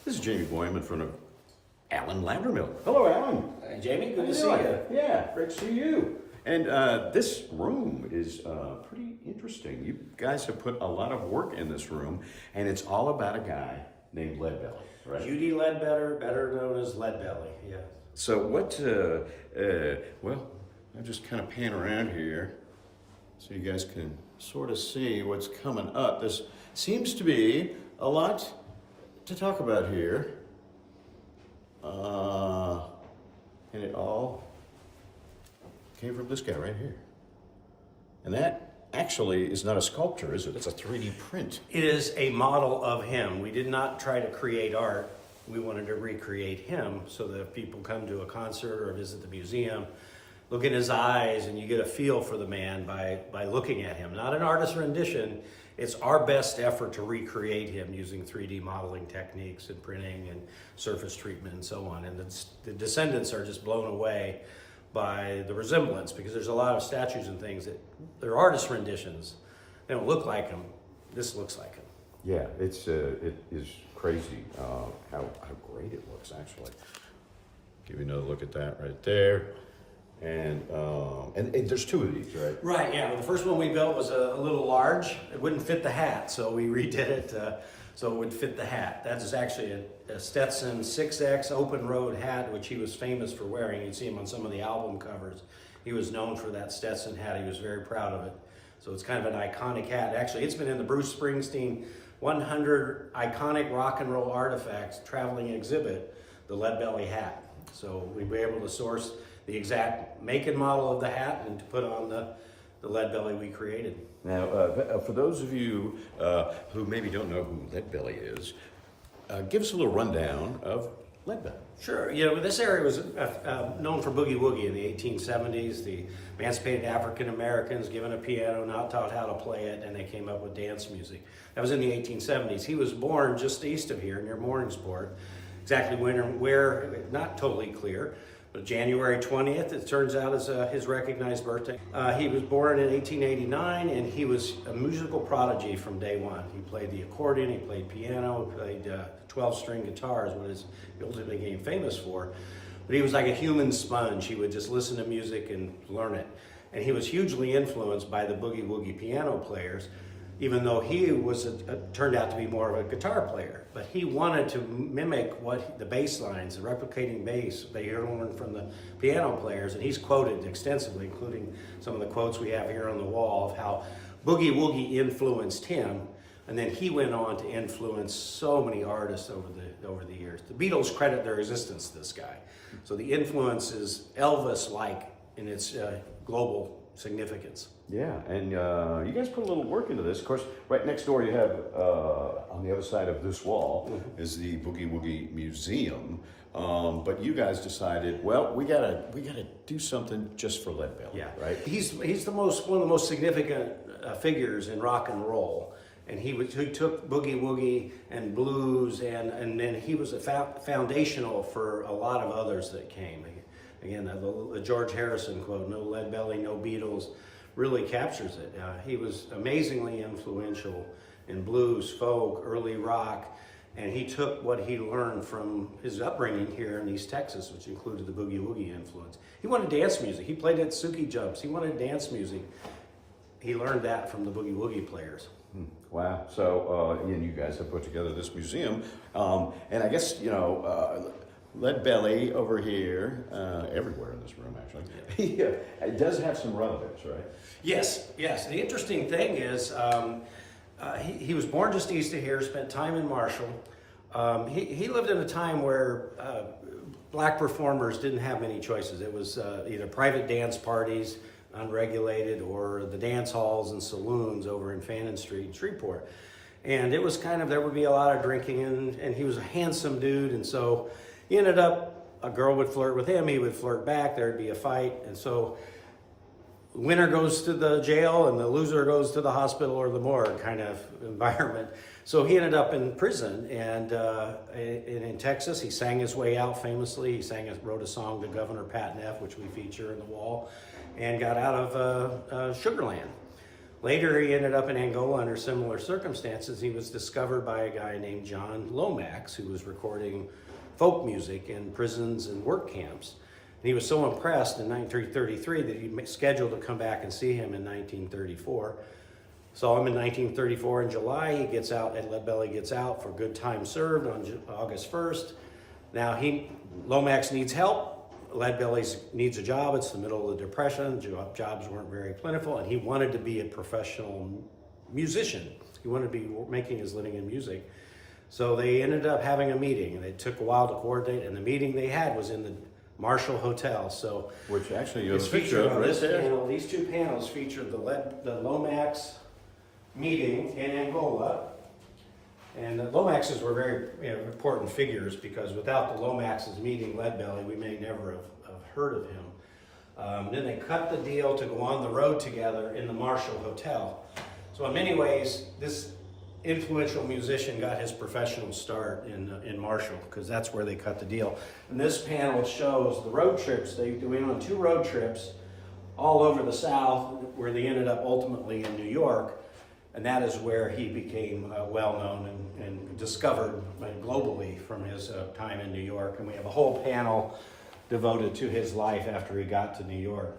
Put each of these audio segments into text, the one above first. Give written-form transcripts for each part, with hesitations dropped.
This is Jamie Boyum in front of Alan Loudermill. Hello, Alan. Hey, Jamie, good to see you. Yeah, great to see you. And this room is pretty interesting. You guys have put a lot of work in this room, and it's all about a guy named Leadbelly, right? Judy Ledbetter, better known as Leadbelly, yeah. So what, well, I'll just kind of pan around here so you guys can sort of see what's coming up. This seems to be a lot to talk about here. And it all came from this guy right here. And that actually is not a sculpture, is it? It's a 3D print. It is a model of him. We did not try to create art. We wanted to recreate him so that if people come to a concert or visit the museum, look in his eyes and you get a feel for the man by looking at him. Not an artist rendition. It's our best effort to recreate him using 3D modeling techniques and printing and surface treatment and so on. And the descendants are just blown away by the resemblance, because there's a lot of statues and things that they're artist renditions. They don't look like him. This looks like him. Yeah, it is crazy how great it looks, actually. Give you another look at that right there. And there's two of these, right? Right, yeah. Well, the first one we built was a little large. It wouldn't fit the hat, so we redid it so it would fit the hat. That's actually a Stetson 6X open road hat, which he was famous for wearing. You'd see him on some of the album covers. He was known for that Stetson hat. He was very proud of it. So it's kind of an iconic hat. Actually, it's been in the Bruce Springsteen 100 iconic rock and roll artifacts traveling exhibit, the Leadbelly hat. So we were able to source the exact make and model of the hat and to put on the Leadbelly we created. Now, for those of you who maybe don't know who Leadbelly is, give us a little rundown of Leadbelly. Sure. You know, this area was known for boogie woogie in the 1870s. The emancipated African Americans given a piano, not taught how to play it, and they came up with dance music. That was in the 1870s. He was born just east of here near Morningsport. Exactly when or where, not totally clear. But January 20th, it turns out, is his recognized birthday. He was born in 1889, and he was a musical prodigy from day one. He played the accordion, he played piano, he played 12-string guitar, is what he ultimately became famous for. But he was like a human sponge. He would just listen to music and learn it. And he was hugely influenced by the boogie-woogie piano players, even though he was turned out to be more of a guitar player. But he wanted to mimic what the bass lines, the replicating bass, they learned from the piano players, and he's quoted extensively, including some of the quotes we have here on the wall of how boogie woogie influenced him, and then he went on to influence so many artists over the years. The Beatles credit their existence to this guy. So the influence is Elvis-like in its global significance. Yeah, and you guys put a little work into this. Of course, right next door you have, on the other side of this wall, is the Boogie Woogie Museum. But you guys decided, well, we gotta do something just for Leadbelly, Yeah, right? He's one of the most significant figures in rock and roll. And he took boogie woogie and blues, and then he was foundational for a lot of others that came. Again, the George Harrison quote, "No Leadbelly, no Beatles," really captures it. He was amazingly influential in blues, folk, early rock, and he took what he learned from his upbringing here in East Texas, which included the boogie woogie influence. He wanted dance music. He played at Suki Jumps. He wanted dance music. He learned that from the boogie woogie players. Wow. So, and you guys have put together this museum, and I guess, you know, Leadbelly over here, everywhere in this room, actually. Yeah. It does have some relevance, right? Yes. The interesting thing is he was born just east of here, spent time in Marshall. He lived in a time where black performers didn't have many choices. It was either private dance parties, unregulated, or the dance halls and saloons over in Fannin Street in Shreveport. And it was kind of, there would be a lot of drinking, and he was a handsome dude, and so he ended up, a girl would flirt with him, he would flirt back, there'd be a fight, and so the winner goes to the jail and the loser goes to the hospital or the morgue kind of environment. So he ended up in prison, and in Texas, he sang his way out famously. He wrote a song to Governor Pat Neff, which we feature in the wall, and got out of Sugarland. Later, he ended up in Angola under similar circumstances. He was discovered by a guy named John Lomax, who was recording folk music in prisons and work camps. And he was so impressed in 1933 that he scheduled to come back and see him in 1934. Saw him in 1934 in July. He gets out, and Leadbelly gets out for good time served on August 1st. Now, Lomax needs help. Leadbelly needs a job. It's the middle of the Depression. Jobs weren't very plentiful, and he wanted to be a professional musician. He wanted to be making his living in music. So they ended up having a meeting, and it took a while to coordinate, and the meeting they had was in the Marshall Hotel. So, which actually you have it's a picture featured of on right this there. panel. These two panels feature the Lomax meeting in Angola. And the Lomaxes were very important figures, because without the Lomaxes meeting Leadbelly, we may never have heard of him. Then they cut the deal to go on the road together in the Marshall Hotel. So in many ways, this influential musician got his professional start in Marshall, because that's where they cut the deal. And this panel shows the road trips. They went on 2 road trips all over the South, where they ended up ultimately in New York. And that is where he became well-known and discovered globally from his time in New York. And we have a whole panel devoted to his life after he got to New York.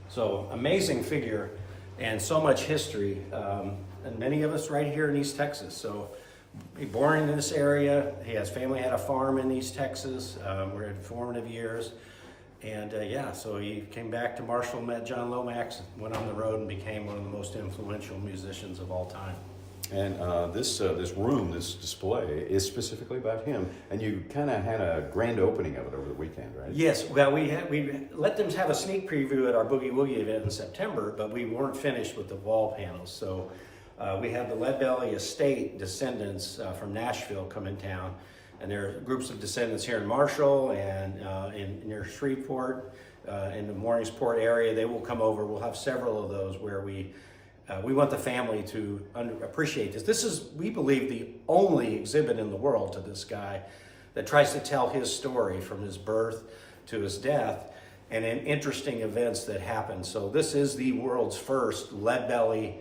So, amazing figure, and so much history. And many of us right here in East Texas. So, born in this area. His family had a farm in East Texas. We're in formative years. And so he came back to Marshall, met John Lomax, went on the road, and became one of the most influential musicians of all time. And this room, this display, is specifically about him. And you kind of had a grand opening of it over the weekend, right? Yes. Well, we let them have a sneak preview at our Boogie Woogie event in September, but we weren't finished with the wall panels. So we had the Leadbelly estate descendants from Nashville come in town. And there are groups of descendants here in Marshall and near Shreveport, in the Morningsport area. They will come over. We'll have several of those where we want the family to appreciate this. This is, we believe, the only exhibit in the world to this guy that tries to tell his story from his birth to his death, and in interesting events that happened. So this is the world's first Leadbelly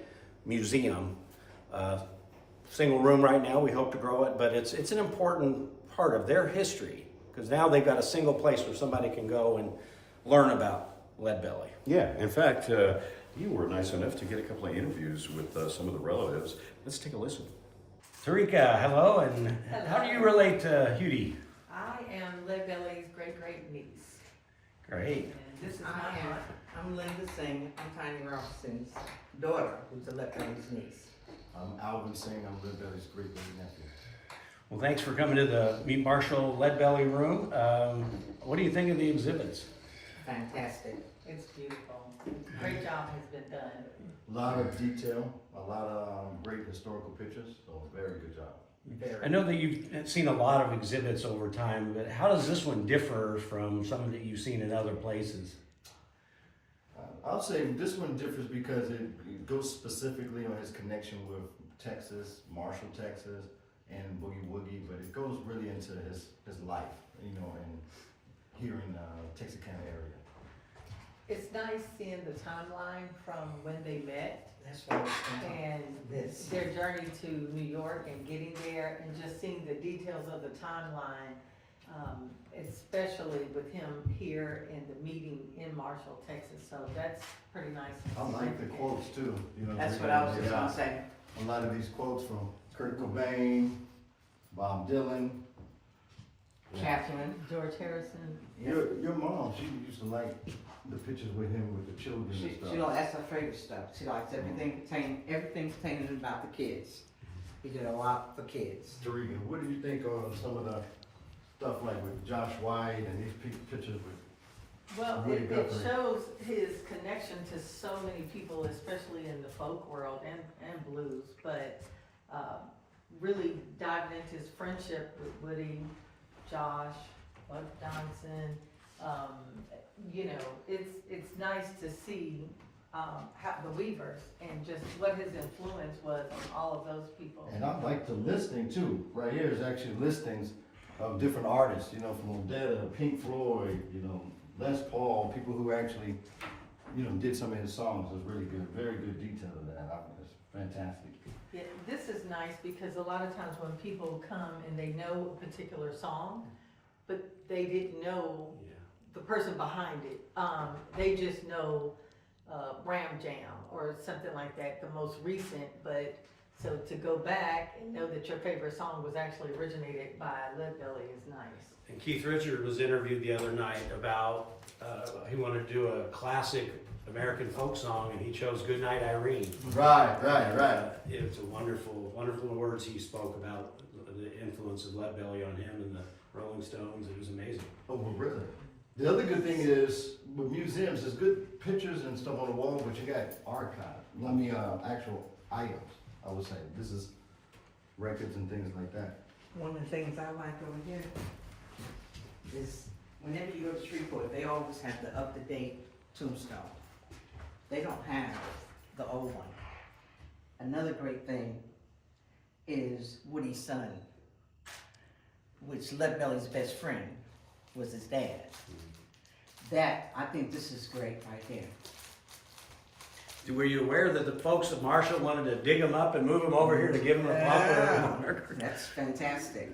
museum. Single room right now, we hope to grow it, but it's an important part of their history, because now they've got a single place where somebody can go and learn about Leadbelly. Yeah, in fact, you were nice enough to get a couple of interviews with some of the relatives. Let's take a listen. Tarika, hello, and how do you relate to Hudie? I am Leadbelly's great niece. Great. And this is my aunt. I'm Linda Singh. I'm Tiny Robinson's daughter, who's a Leadbelly's niece. I'm Alvin Singh. I'm Leadbelly's great-great-nephew. Well, thanks for coming to the Meet Marshall Leadbelly room. What do you think of the exhibits? Fantastic. It's beautiful. Great job has been done. A lot of detail, a lot of great historical pictures, so very good job. I know that you've seen a lot of exhibits over time, but how does this one differ from some that you've seen in other places? I'll say this one differs because it goes specifically on his connection with Texas, Marshall, Texas, and Boogie Woogie, but it goes really into his life, and here in Texarkana area. It's nice seeing the timeline from when they met. That's what I was thinking. And their journey to New York and getting there, and just seeing the details of the timeline, especially with him here in the meeting in Marshall, Texas. So that's pretty nice. I like the quotes too. That's what I was just gonna say. A lot of these quotes from Kurt Cobain, Bob Dylan. Catherine. George Harrison. Your mom, she used to like the pictures with him with the children and stuff. That's her favorite stuff. She likes everything pertaining about the kids. He did a lot for kids. Tarika, what do you think of some of the stuff like with Josh White and these pictures with? Well, Really it good for you. shows his connection to so many people, especially in the folk world and blues, but really diving into his friendship with Woody, Josh, Bud Johnson. It's nice to see how the Weavers and just what his influence was on all of those people. And I like the listing too. Right here is actually listings of different artists, from Odetta, Pink Floyd, Les Paul, people who actually did some of his songs was really good. Very good detail of that. It's fantastic. Yeah, this is nice because a lot of times when people come and they know a particular song, but they didn't know the person behind it. They just know Ram Jam or something like that, the most recent. But so to go back and know that your favorite song was actually originated by Leadbelly is nice. And Keith Richards was interviewed the other night about he wanted to do a classic American folk song, and he chose "Goodnight Irene." Right. It was a wonderful, wonderful words he spoke about the influence of Leadbelly on him and the Rolling Stones. It was amazing. Oh, well, really? The other good thing is with museums, there's good pictures and stuff on the wall, but you got actual items. I would say this is records and things like that. One of the things I like over here is whenever you go to Shreveport, they always have the up-to-date tombstone. They don't have the old one. Another great thing is Woody's son, which Leadbelly's best friend was his dad. That, I think this is great right there. Were you aware that the folks at Marshall wanted to dig him up and move him over here to give him a proper? That's fantastic.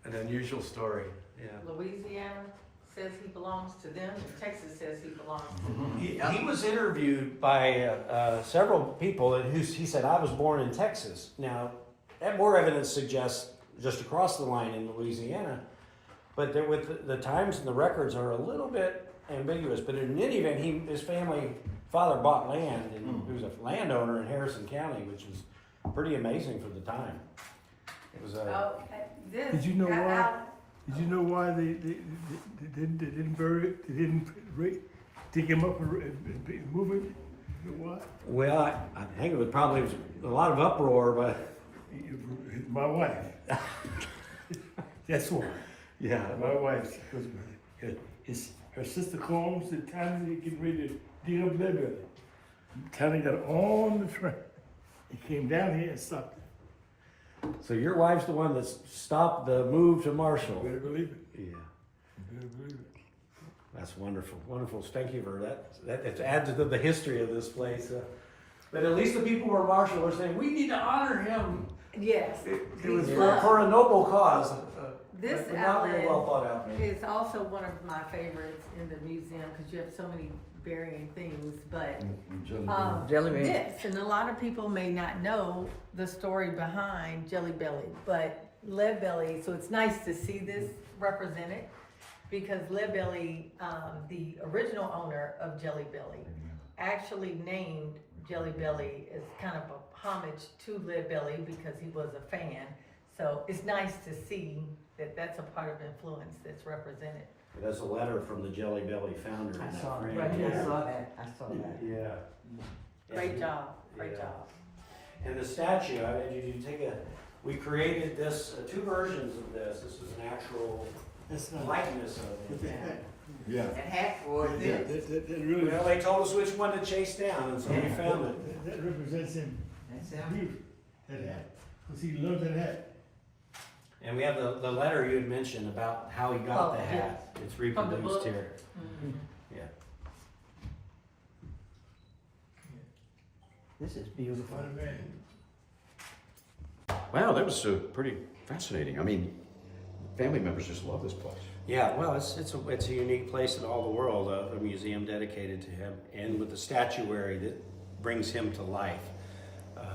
An unusual story. Yeah. Louisiana says he belongs to them, and Texas says he belongs to them. He was interviewed by several people, and he said, "I was born in Texas." Now, that more evidence suggests just across the line in Louisiana, but with the times and the records are a little bit ambiguous. But in any event, his father bought land, and he was a landowner in Harrison County, which was pretty amazing for the time. It was This, Did you know why? Did you know why they didn't bury it? They didn't dig him up and move it? You know why? well, I think it was probably a lot of uproar, but My wife. That's why. yeah, My wife, because her sister Combs and Tiny getting ready to dig up Leadbelly. Tiny got on the train. He came down here and stopped it. So your wife's the one that stopped the move to You Marshall. better believe it. Yeah, You better believe it. that's wonderful. Wonderful. Thank you for that. It adds to the history of this place. But at least the people who are Marshall are saying, we need to honor him. yes. It was for a noble cause. This but not very well thought out. It's also one of my favorites in the museum because you have so many varying things, but Jelly bean. this, and a lot of people may not know the story behind Jelly Belly, but Leadbelly, so it's nice to see this represented because Leadbelly, the original owner of Jelly Belly, actually named Jelly Belly as kind of a homage to Leadbelly because he was a fan. So it's nice to see that that's a part of influence that's represented. That's a letter from the Jelly Belly founder. in I that saw frame. that. Yeah. I saw that. I saw that. Yeah. Great job, great Yeah. job. And the statue, we created this, two versions of this. This is an actual That's not. likeness of it. Yeah. That hat for it. Yeah, that really. Well, they told us which one to chase down, and so we found it. That represents him. That's it. Beautiful. That hat. Because he loved that hat. And we have the letter you had mentioned about how he got Oh, the hat. It's From the reproduced book. here. Mhm. Yeah. This is beautiful. What a man. Wow, that was pretty fascinating. I mean, family members just love this place. Yeah, well, it's a unique place in all the world, a museum dedicated to him, and with the statuary that brings him to life.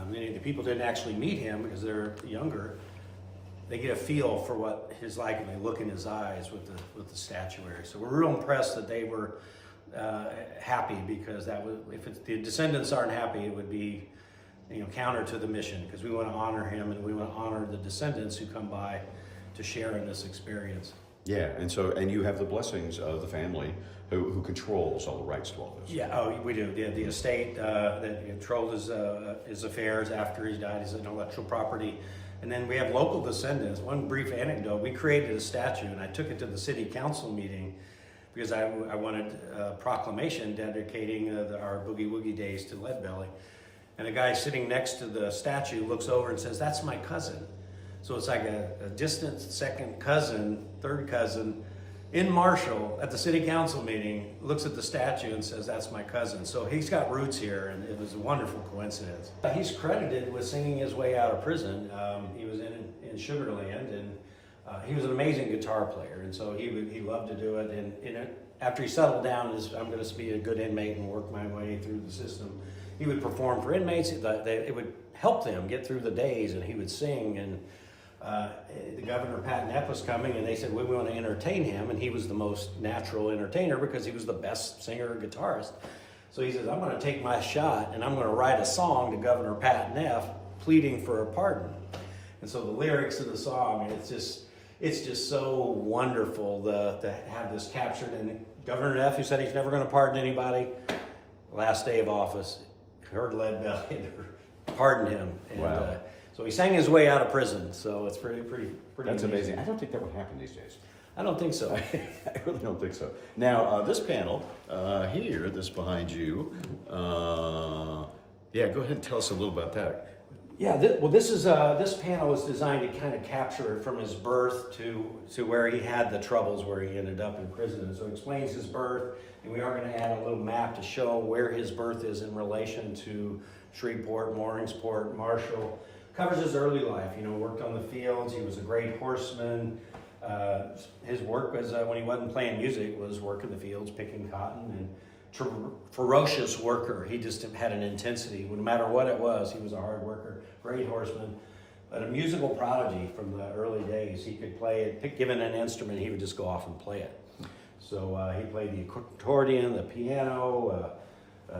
Many of the people didn't actually meet him because they're younger. They get a feel for what he's like, and they look in his eyes with the statuary. So we're real impressed that they were happy because if the descendants aren't happy, it would be counter to the mission because we want to honor him and we want to honor the descendants who come by to share in this experience. Yeah, and you have the blessings of the family who controls all the rights to all this. Yeah, we do. The estate that controlled his affairs after he died, his intellectual property. And then we have local descendants. One brief anecdote, we created a statue and I took it to the city council meeting because I wanted a proclamation dedicating our Boogie Woogie days to Leadbelly. And the guy sitting next to the statue looks over and says, "That's my cousin." So it's like a distant second cousin, third cousin in Marshall at the city council meeting, looks at the statue and says, "That's my cousin." So he's got roots here, and it was a wonderful coincidence. He's credited with singing his way out of prison. He was in Sugar Land, and he was an amazing guitar player, and so he loved to do it. And after he settled down, I'm going to be a good inmate and work my way through the system, he would perform for inmates. It would help them get through the days, and he would sing. And the governor, Pat Neff, was coming, and they said, we want to entertain him, and he was the most natural entertainer because he was the best singer and guitarist. So he says, I'm going to take my shot, and I'm going to write a song to Governor Pat Neff pleading for a pardon. And so the lyrics of the song, it's just so wonderful to have this captured. And Governor Neff, who said he's never going to pardon anybody, last day of office, heard lead belly, pardned him. And, Wow. So he sang his way out of prison. So it's pretty That's amazing. I don't think that would happen these days. I don't think so. I really don't think so. Now, this panel here, this behind you, yeah, go ahead and tell us a little about that. Yeah, this panel was designed to kind of capture from his birth to where he had the troubles, where he ended up in prison. And so it explains his birth, and we are going to add a little map to show where his birth is in relation to Shreveport, Morningsport, Marshall. Covers his early life, worked on the fields. He was a great horseman. His work was, when he wasn't playing music, was working the fields, picking cotton, and ferocious worker. He just had an intensity. No matter what it was, he was a hard worker, great horseman, but a musical prodigy from the early days. He could play it, given an instrument, he would just go off and play it. So he played the accordion, the piano,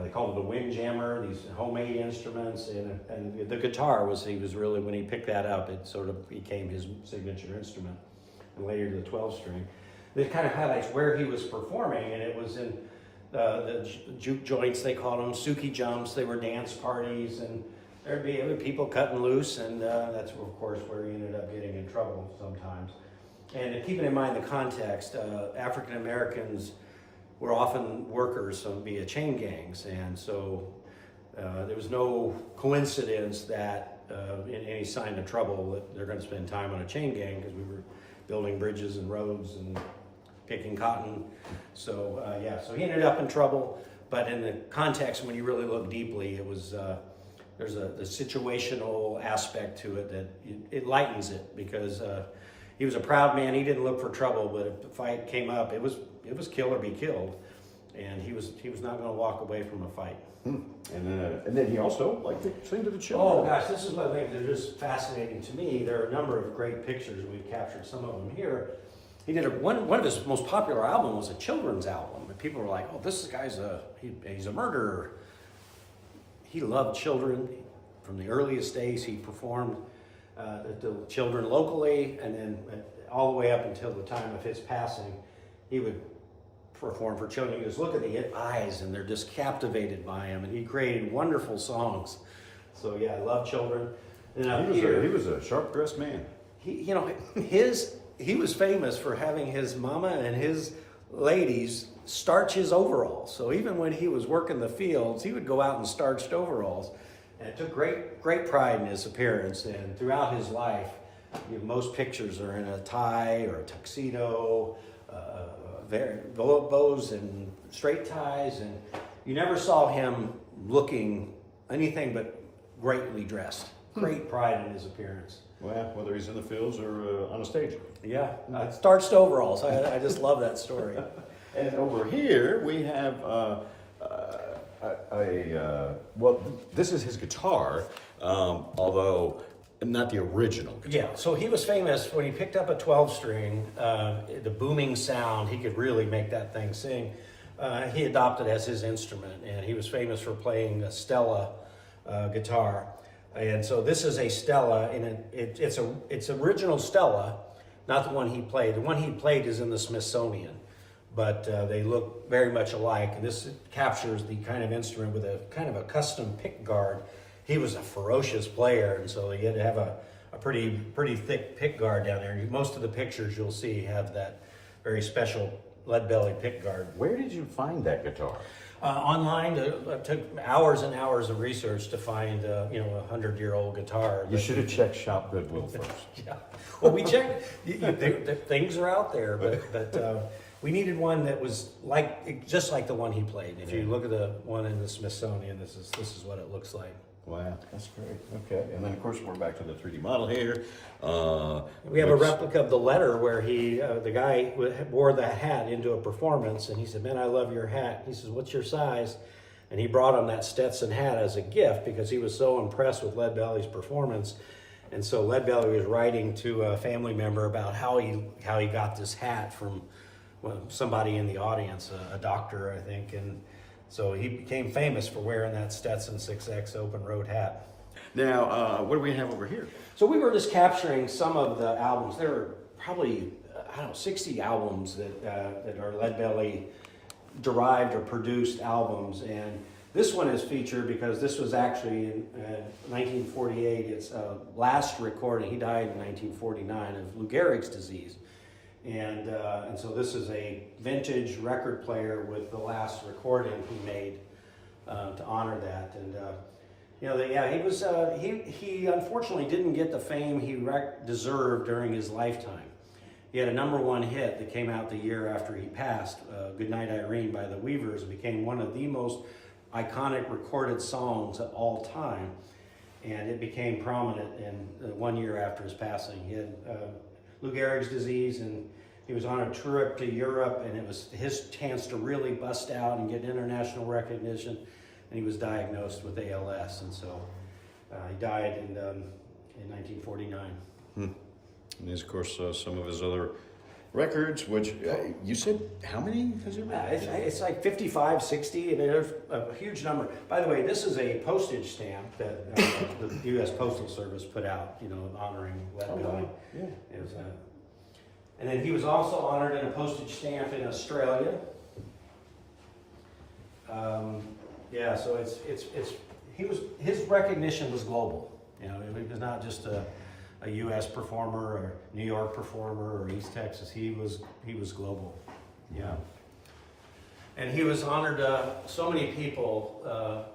they called it a windjammer, these homemade instruments, and the guitar he was really, when he picked that up, it sort of became his signature instrument, and later the 12-string. It kind of highlights where he was performing, and it was in the juke joints, they called them, Suki jumps. They were dance parties, and there'd be people cutting loose, and that's, of course, where he ended up getting in trouble sometimes. And keeping in mind the context, African Americans were often workers, so via chain gangs, and so there was no coincidence that in any sign of trouble that they're going to spend time on a chain gang, because we were building bridges and roads and picking cotton. So so he ended up in trouble, but in the context, when you really look deeply, it was there's the situational aspect to it that it lightens it, because he was a proud man. He didn't look for trouble, but if the fight came up, it was kill or be killed, and he was not going to walk away from a fight. And then he also liked to sing to the children. Oh gosh, this is one of the things that is just fascinating to me. There are a number of great pictures, and we've captured some of them here. He did one of his most popular albums was a children's album, and people were like, "Oh, this guy's he's a murderer." He loved children. From the earliest days, he performed the children locally, and then all the way up until the time of his passing, he would perform for children. You just look at the eyes, and they're just captivated by him, and he created wonderful songs. So yeah, I love children. And He was a sharp-dressed man. He was famous for having his mama and his ladies starch his overalls. So even when he was working the fields, he would go out in starched overalls. And it took great pride in his appearance. And throughout his life, most pictures are in a tie or a tuxedo, bows and straight ties. And you never saw him looking anything but greatly dressed. Great pride in his appearance. Well, whether he's in the fields or on a stage. Yeah, starched overalls. I just love that story. And over here we have well, this is his guitar, although not the original guitar. Yeah, so he was famous when he picked up a 12-string, the booming sound, he could really make that thing sing. He adopted as his instrument, and he was famous for playing a Stella guitar. And so this is a Stella, and it's original Stella, not the one he played. The one he played is in the Smithsonian, but they look very much alike. And this captures the kind of instrument with a kind of a custom pick guard. He was a ferocious player, and so he had to have a pretty thick pick guard down there. Most of the pictures you'll see have that very special lead belly pick guard. Where did you find that guitar? Online, it took hours and hours of research to find, a 100-year-old guitar. You should have checked Shop Goodwill first. Yeah. Well, we checked. Things are out there, but we needed one that was just like the one he played. If you look at the one in the Smithsonian, this is what it looks like. Wow, that's great. Okay, and then of course we're back to the 3D model here. We have a replica of the letter where the guy wore the hat into a performance, and he said, "Man, I love your hat." He says, "What's your size?" And he brought him that Stetson hat as a gift because he was so impressed with Leadbelly's performance. And so Leadbelly was writing to a family member about how he got this hat from somebody in the audience, a doctor, I think, and so he became famous for wearing that Stetson 6X open road hat. Now, what do we have over here? So we were just capturing some of the albums. There were probably, 60 albums that are Leadbelly derived or produced albums. And this one is featured because this was actually in 1948. It's last recording. He died in 1949 of Lou Gehrig's disease. And so this is a vintage record player with the last recording he made to honor that. And he unfortunately didn't get the fame he deserved during his lifetime. He had a #1 hit that came out the year after he passed, "Goodnight Irene" by the Weavers. It became one of the most iconic recorded songs of all time, and it became prominent in 1 year after his passing. He had Lou Gehrig's disease, and he was on a trip to Europe, and it was his chance to really bust out and get international recognition, and he was diagnosed with ALS, and so he died in 1949. And there's, of course, some of his other records, which you said, how many has it been? It's like 55, 60, and there's a huge number. By the way, this is a postage stamp that the U.S. Postal Service put out, honoring Leadbelly. wow. Yeah. It was, and then he was also honored in a postage stamp in Australia. So his recognition was global. He was not just a U.S. performer or New York performer or East Texas. He was global. Yeah. And he was honored. So many people,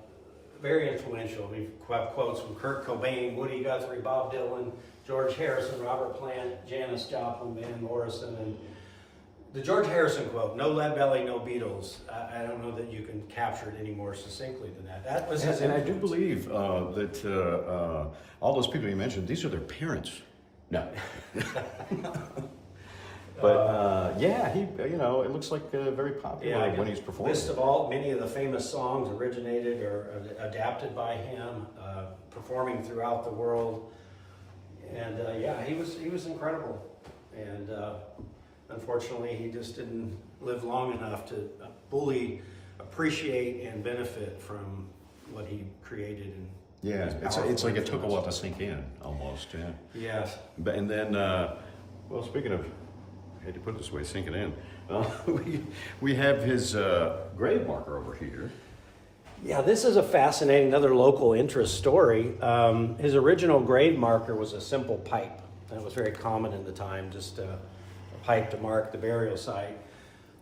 very influential. We've got quotes from Kurt Cobain, Woody Guthrie, Bob Dylan, George Harrison, Robert Plant, Janis Joplin, Van Morrison, and the George Harrison quote, "No Leadbelly, no Beatles." I don't know that you can capture it any more succincly than that. That was his And I do influence. believe that all those people you mentioned, these are their parents. No. But he, it looks like very popular when he's performing. List of many of the famous songs originated or adapted by him, performing throughout the world, and he was incredible, and unfortunately he just didn't live long enough to fully appreciate and benefit from what he created. And Yeah, it's like it took a while to sink in, almost. Yeah. Yes. And then, speaking of, I hate to put it this way, sinking in, we have his grave marker over here. Yeah, this is a fascinating, another local interest story. His original grave marker was a simple pipe. That was very common in the time, just a pipe to mark the burial site.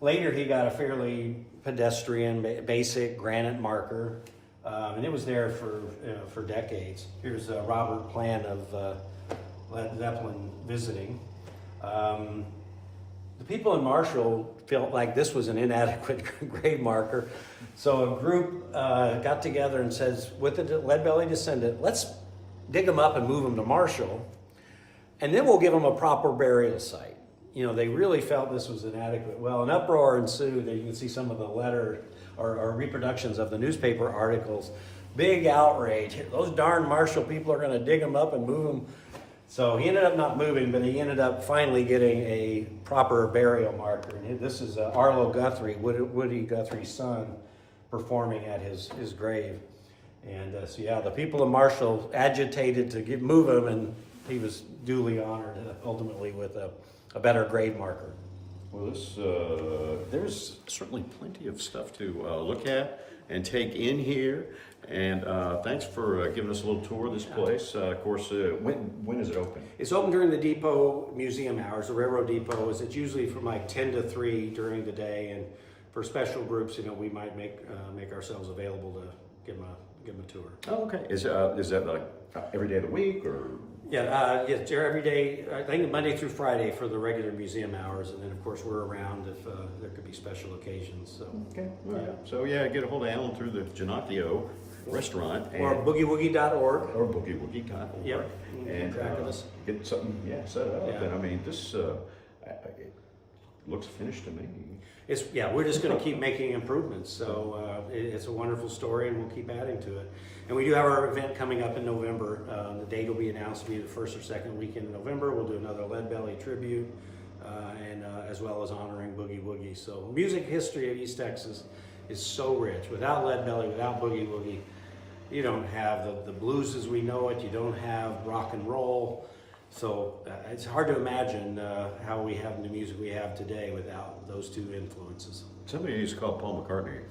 Later, he got a fairly pedestrian, basic granite marker, and it was there for decades. Here's Robert Plant of Led Zeppelin visiting. The people in Marshall felt like this was an inadequate grave marker, so a group got together and says, with the Leadbelly descendant, let's dig them up and move them to Marshall, and then we'll give them a proper burial site. They really felt this was inadequate. Well, an uproar ensued. You can see some of the letter or reproductions of the newspaper articles. Big outrage. Those darn Marshall people are going to dig them up and move them. So he ended up not moving, but he ended up finally getting a proper burial marker. And this is Arlo Guthrie, Woody Guthrie's son, performing at his grave. And the people of Marshall agitated to move him, and he was duly honored ultimately with a better grave marker. Well, there's certainly plenty of stuff to look at and take in here. And thanks for giving us a little tour of this place. Of course, when is it open? It's open during the depot museum hours. The railroad depot it's usually from like 10 to 3 during the day, and for special groups, we might make ourselves available to give them a tour. Oh, okay. Is that like every day of the week or? Yeah, it's every day. I think Monday through Friday for the regular museum hours, and then of course we're around if there could be special occasions. So. Okay. All right. So yeah, get a hold of Alan through the Ginocchio restaurant Or boogiewoogie.org. or boogiewoogie.org. Yep. And Track of us. get something set up. Yeah. And I mean, this it looks finished to me. We're just going to keep making improvements. So it's a wonderful story, and we'll keep adding to it. And we do have our event coming up in November. The date will be announced to be the first or second weekend in November. We'll do another Lead Belly tribute, and as well as honoring Boogie Woogie. So music history of East Texas is so rich. Without Lead Belly, without Boogie Woogie, you don't have the blues as we know it. You don't have rock and roll. So it's hard to imagine how we have the music we have today without those two influences. Somebody needs to call Paul McCartney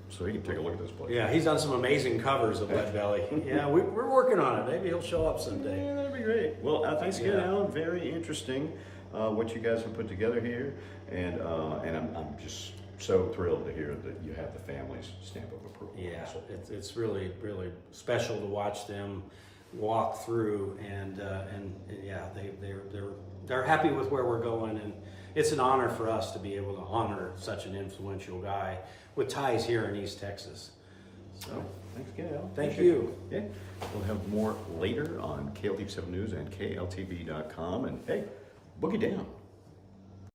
so he can take a look at this place. Yeah, he's done some amazing covers of Lead Belly. Yeah, we're working on it. Maybe he'll show up someday. Yeah, that'd be great. Well, thanks again, Yeah. Alan. Very interesting what you guys have put together here, and I'm just so thrilled to hear that you have the family's stamp of approval. Yeah, So, it's really special to watch them walk through, and yeah, they're happy with where we're going, and it's an honor for us to be able to honor such an influential guy with ties here in East Texas. So thanks again, Alan. thank Appreciate you. it. Yeah, we'll have more later on KLTV7 News and KLTV.com, and hey, boogie down.